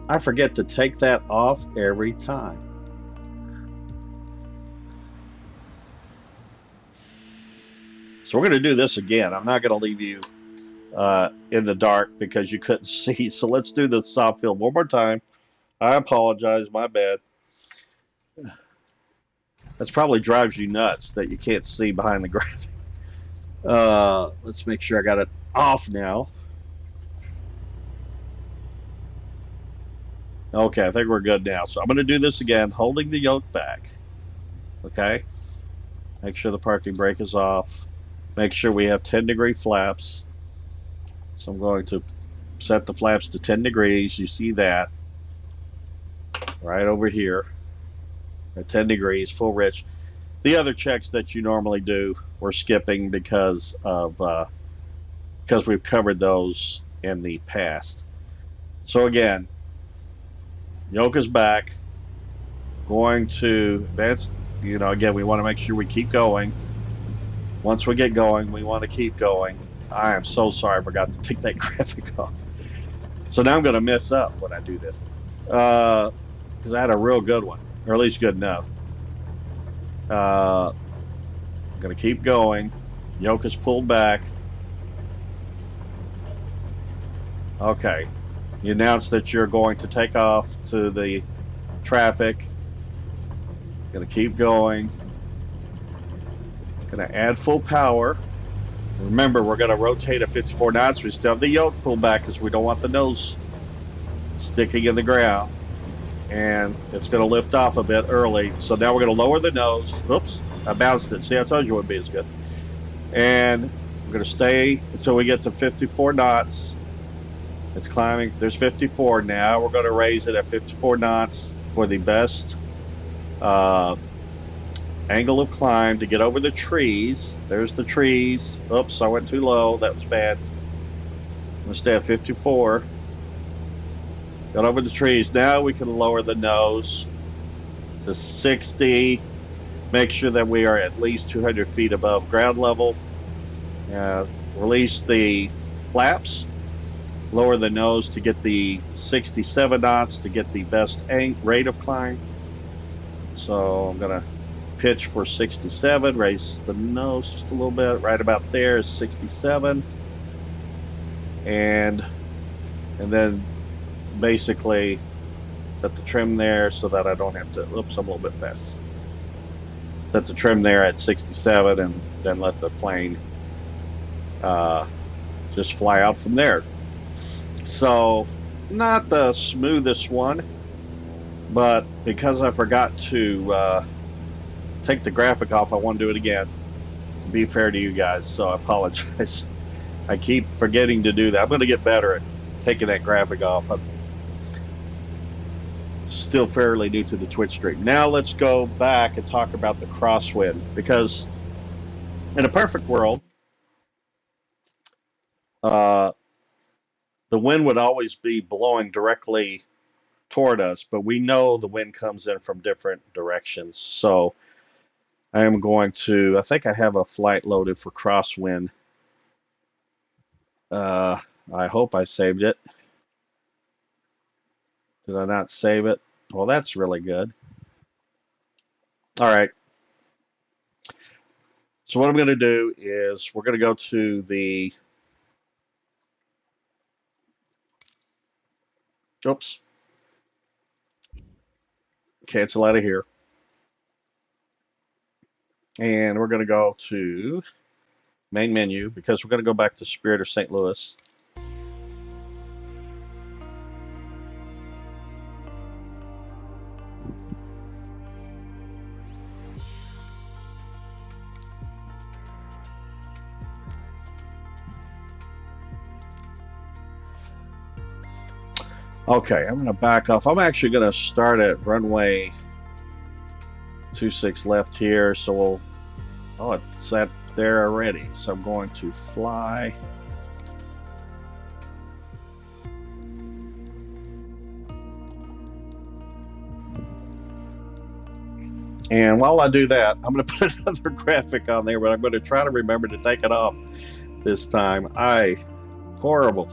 I forget to take that off every time. So we're going to do this again. I'm not going to leave you in the dark because you couldn't see. So let's do the soft field one more time. I apologize. My bad. That's probably drives you nuts that you can't see behind the graphic. Let's make sure I got it off now. Okay, I think we're good now. So I'm going to do this again, holding the yoke back. Okay. Make sure the parking brake is off. Make sure we have 10-degree flaps. So I'm going to set the flaps to 10 degrees. You see that. right over here at 10 degrees, full rich. The other checks that you normally do, we're skipping because we've covered those in the past. So again, yoke is back. Going to advance. Again, we want to make sure we keep going. Once we get going, we want to keep going. I am so sorry I forgot to take that graphic off. So now I'm going to mess up when I do this. Because I had a real good one, or at least good enough. I'm going to keep going. Yoke is pulled back. Okay. You announce that you're going to take off to the traffic. Going to keep going. Going to add full power. Remember, we're going to rotate at 54 knots. We still have the yoke pulled back because we don't want the nose sticking in the ground. And it's going to lift off a bit early. So now we're going to lower the nose. Oops, I bounced it. See, I told you it wouldn't be as good. And we're going to stay until we get to 54 knots. It's climbing. There's 54 now. We're going to raise it at 54 knots for the best angle of climb to get over the trees. There's the trees. Oops, I went too low. That was bad. I'm going to stay at 54. Got over the trees. Now we can lower the nose to 60. Make sure that we are at least 200 feet above ground level. Release the flaps. Lower the nose to get the 67 knots to get the best rate of climb. So I'm going to pitch for 67, raise the nose just a little bit. Right about there is 67. And then basically set the trim there so that I don't have to, oops, I'm a little bit fast. Set the trim there at 67 and then let the plane just fly out from there. So, not the smoothest one, but because I forgot to take the graphic off, I want to do it again to be fair to you guys, so I apologize. I keep forgetting to do that. I'm going to get better at taking that graphic off. I'm still fairly new to the Twitch stream. Now let's go back and talk about the crosswind, because in a perfect world, the wind would always be blowing directly toward us, but we know the wind comes in from different directions. So I am going to, I think I have a flight loaded for crosswind. I hope I saved it. Did I not save it? Well, that's really good. All right. So what I'm going to do is we're going to go to the, oops, cancel out of here. And we're going to go to main menu because we're going to go back to Spirit or St. Louis. Okay, I'm going to back off. I'm actually going to start at runway 26 left here. So we'll, oh, it's set there already. So I'm going to fly. And while I do that, I'm going to put another graphic on there, but I'm going to try to remember to take it off this time. Horrible.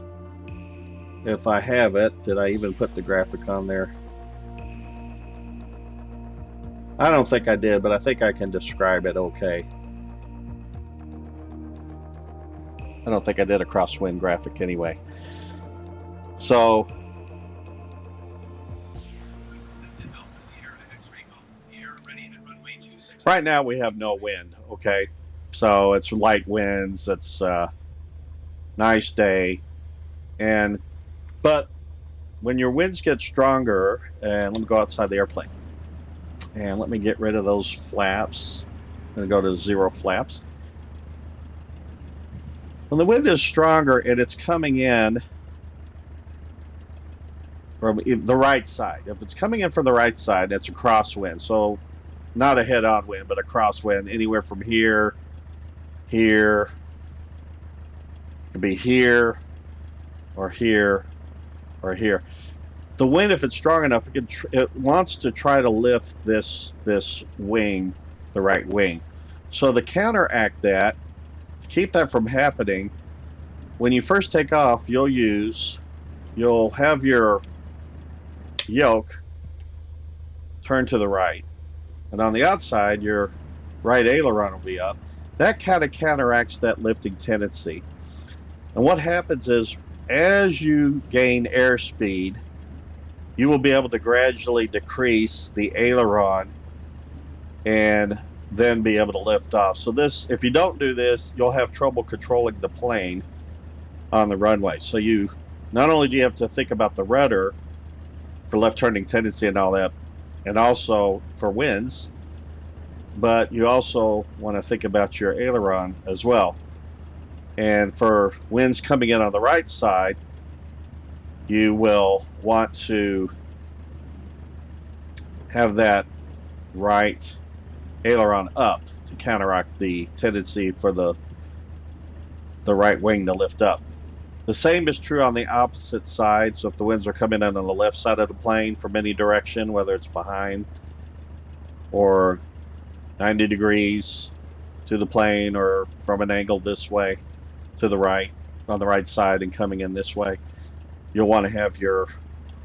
If I have it, did I even put the graphic on there? I don't think I did, but I think I can describe it okay. I don't think I did a crosswind graphic anyway. So right now we have no wind, okay? So it's light winds, it's a nice day. But when your winds get stronger, and let me go outside the airplane. And let me get rid of those flaps. I'm going to go to 0 flaps. When the wind is stronger and it's coming in from the right side. If it's coming in from the right side, that's a crosswind. So not a head-on wind, but a crosswind anywhere from here, here, could be here, or here, or here. The wind, if it's strong enough, it wants to try to lift this wing, the right wing. So to counteract that, to keep that from happening, when you first take off, you'll have your yoke turn to the right, and on the outside, your right aileron will be up. That kind of counteracts that lifting tendency. And what happens is, as you gain airspeed, you will be able to gradually decrease the aileron and then be able to lift off. So this, if you don't do this, you'll have trouble controlling the plane on the runway. So you, not only do you have to think about the rudder for left turning tendency and all that, and also for winds, but you also want to think about your aileron as well. And for winds coming in on the right side, you will want to have that right aileron up to counteract the tendency for the right wing to lift up. The same is true on the opposite side. So if the winds are coming in on the left side of the plane from any direction, whether it's behind or 90 degrees to the plane or from an angle this way to the right, on the right side and coming in this way, you'll want to have your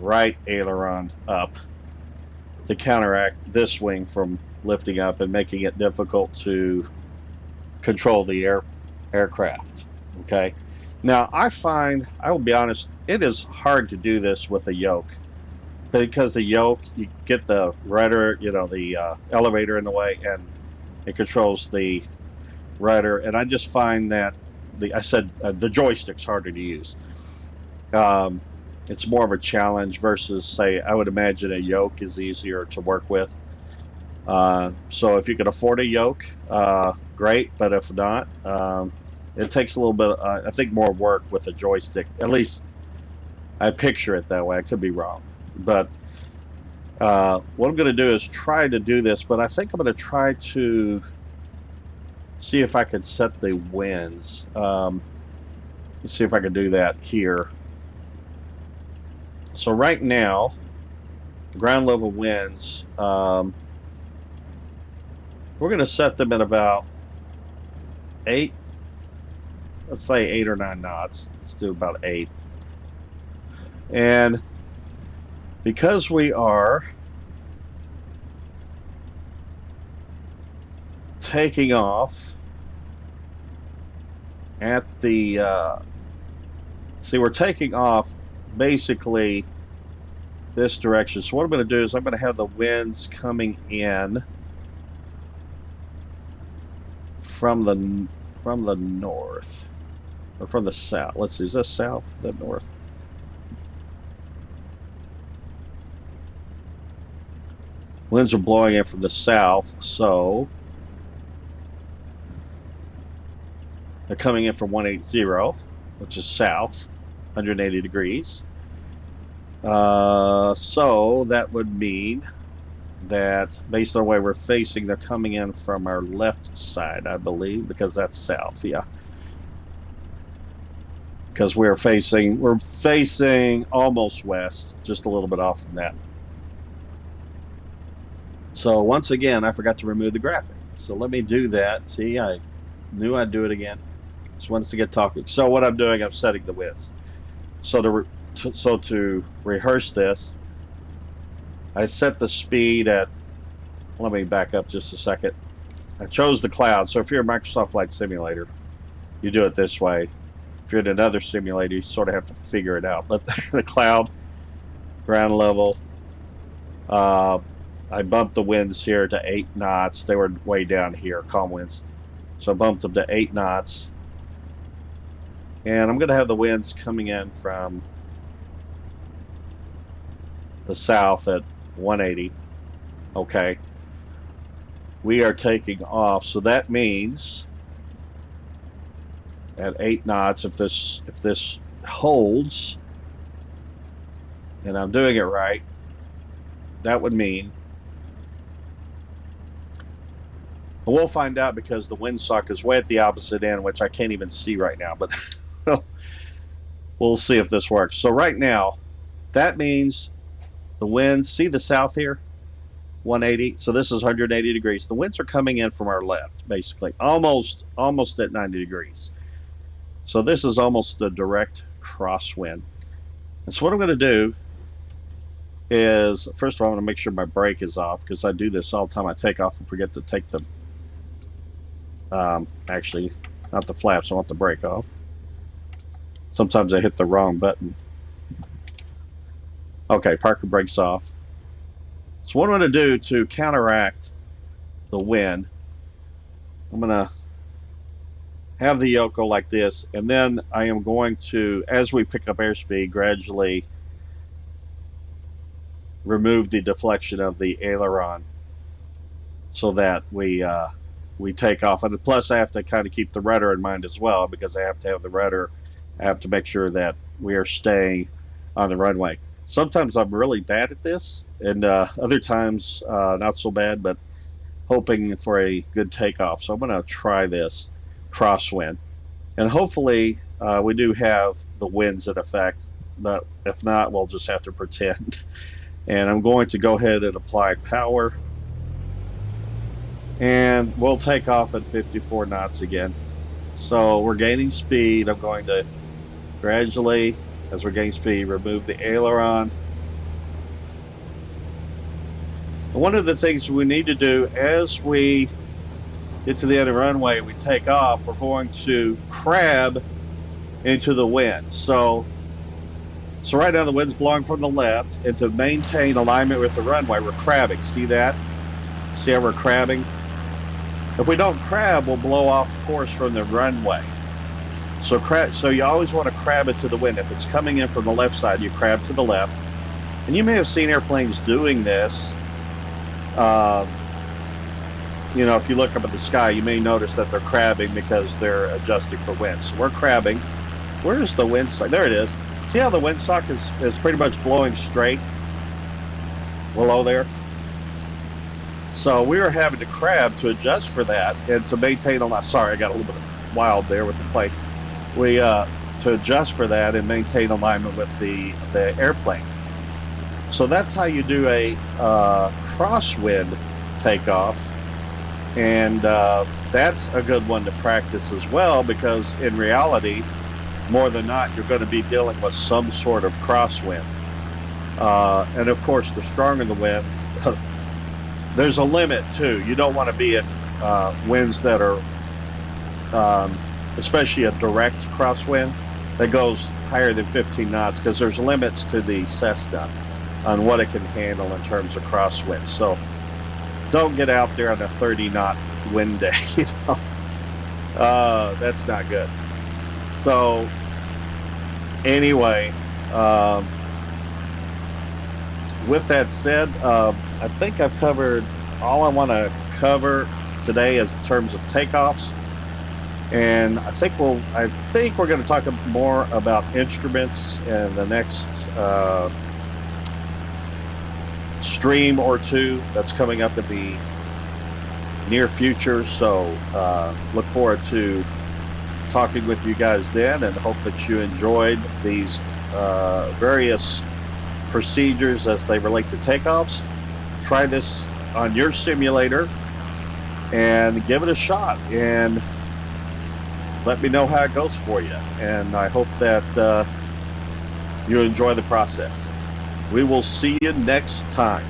right aileron up to counteract this wing from lifting up and making it difficult to control the aircraft. Okay. Now, I will be honest, it is hard to do this with a yoke, because the yoke, you get the rudder, the elevator in the way, and it controls the rudder. And I just find that the joystick's harder to use. It's more of a challenge versus, say, I would imagine a yoke is easier to work with. So if you can afford a yoke, great. But if not, it takes a little bit, I think, more work with a joystick. At least I picture it that way. I could be wrong. But what I'm going to do is try to do this, but I think I'm going to try to see if I can set the winds. Let's see if I can do that here. So right now, ground level winds, we're going to set them at about 8. Let's say 8 or 9 knots. Let's do about 8. And because we are taking off at the, we're taking off basically this direction. So what I'm going to do is I'm going to have the winds coming in from the north. Or from the south. Let's see, is this south? The north? Winds are blowing in from the south, so they're coming in from 180, which is south, 180 degrees. So that would mean that, based on the way we're facing, they're coming in from our left side, I believe, because that's south, yeah. Because we're facing almost west, just a little bit off from that. So once again, I forgot to remove the graphic. So let me do that. See, I knew I'd do it again. Just wanted to get talking. So what I'm doing, I'm setting the winds. So to rehearse this, I set the speed at, let me back up just a second. I chose the cloud. So if you're a Microsoft Flight Simulator, you do it this way. If you're in another simulator, you sort of have to figure it out. But the cloud, ground level, I bumped the winds here to 8 knots. They were way down here, calm winds. So I bumped them to 8 knots. And I'm going to have the winds coming in from the south at 180. Okay. We are taking off. So that means at 8 knots, if this holds, and I'm doing it right, that would mean, and we'll find out because the windsock is way at the opposite end, which I can't even see right now, but we'll see if this works. So right now, that means the winds, see the south here? 180. So this is 180 degrees. The winds are coming in from our left, basically, almost at 90 degrees. So this is almost a direct crosswind. And so what I'm going to do is, first of all, I'm going to make sure my brake is off, because I do this all the time. I take off and forget to take the, actually, not the flaps. I want the brake off. Sometimes I hit the wrong button. Okay, parker brake's off. So what I'm going to do to counteract the wind, I'm going to have the yoke go like this, and then I am going to, as we pick up airspeed, gradually remove the deflection of the aileron so that we take off. And plus, I have to kind of keep the rudder in mind as well, because I have to have the rudder. I have to make sure that we are staying on the runway. Sometimes I'm really bad at this, and other times not so bad, but hoping for a good takeoff. So I'm going to try this crosswind, and hopefully we do have the winds in effect, but if not, we'll just have to pretend. And I'm going to go ahead and apply power, and we'll take off at 54 knots again. So we're gaining speed. I'm going to gradually, as we're gaining speed, remove the aileron. And one of the things we need to do as we get to the end of the runway, we take off, we're going to crab into the wind. So right now the wind's blowing from the left, and to maintain alignment with the runway, we're crabbing. See that? See how we're crabbing? If we don't crab, we'll blow off course from the runway. So you always want to crab it to the wind. If it's coming in from the left side, you crab to the left. And you may have seen airplanes doing this. If you look up at the sky, you may notice that they're crabbing because they're adjusting for wind. So we're crabbing. Where is the windsock? There it is. See how the windsock is pretty much blowing straight below there? So we were having to crab to adjust for that and to maintain sorry, I got a little bit wild there with the plane. To adjust for that and maintain alignment with the airplane. So that's how you do a crosswind takeoff, and that's a good one to practice as well, because in reality, more than not, you're going to be dealing with some sort of crosswind. And of course, the stronger the wind, there's a limit too. You don't want to be in winds that are, especially a direct crosswind that goes higher than 15 knots, because there's limits to the Cessna on what it can handle in terms of crosswind. So don't get out there on a 30-knot wind day. That's not good. So anyway, with that said, I think I've covered all I want to cover today as in terms of takeoffs. And I think we're going to talk more about instruments in the next stream or two that's coming up in the near future. So look forward to talking with you guys then, and hope that you enjoyed these various procedures as they relate to takeoffs. Try this on your simulator and give it a shot, and let me know how it goes for you. And I hope that you enjoy the process. We will see you next time.